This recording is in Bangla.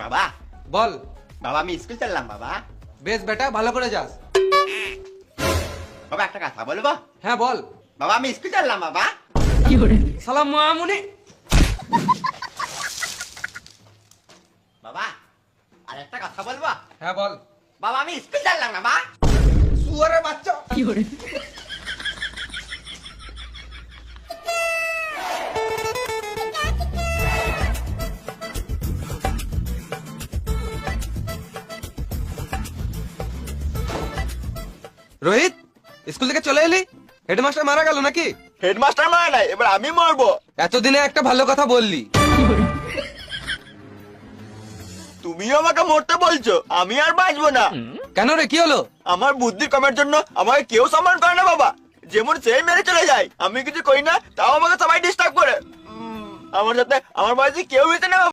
বাবা বল। বাবা আমি স্কুল চললাম বাবা। বেশ বেটা, ভালো করে যাস। বাবা একটা কথা বলবো? হ্যাঁ বল। বাবা আমি স্কুল চললাম বাবা। সালাম মামুনি। বাবা আর একটা কথা বলবো? হ্যাঁ বল। বাবা আমি স্কুল চললাম বাবা। শুয়ারের বাচ্চা। রোহিত, স্কুল থেকে চলে এলি? হেডমাস্টার মারা গেল নাকি? হেডমাস্টার মারা নাই, এবার আমি মারবো। এতদিনে একটা ভালো কথা বললি। তুমিও আমাকে মরতে বলছো, আমি আর বাঁচবো না। কেন রে, কি হলো? আমার বুদ্ধি কমের জন্য আমাকে কেউ সম্মান করে না বাবা। যেমন সেই মেরে চলে যায়, আমি কিছু করি না তাও আমাকে সবাই ডিস্টার্ব করে। আমার সাথে আমার বাড়িতে কেউ হইতে না।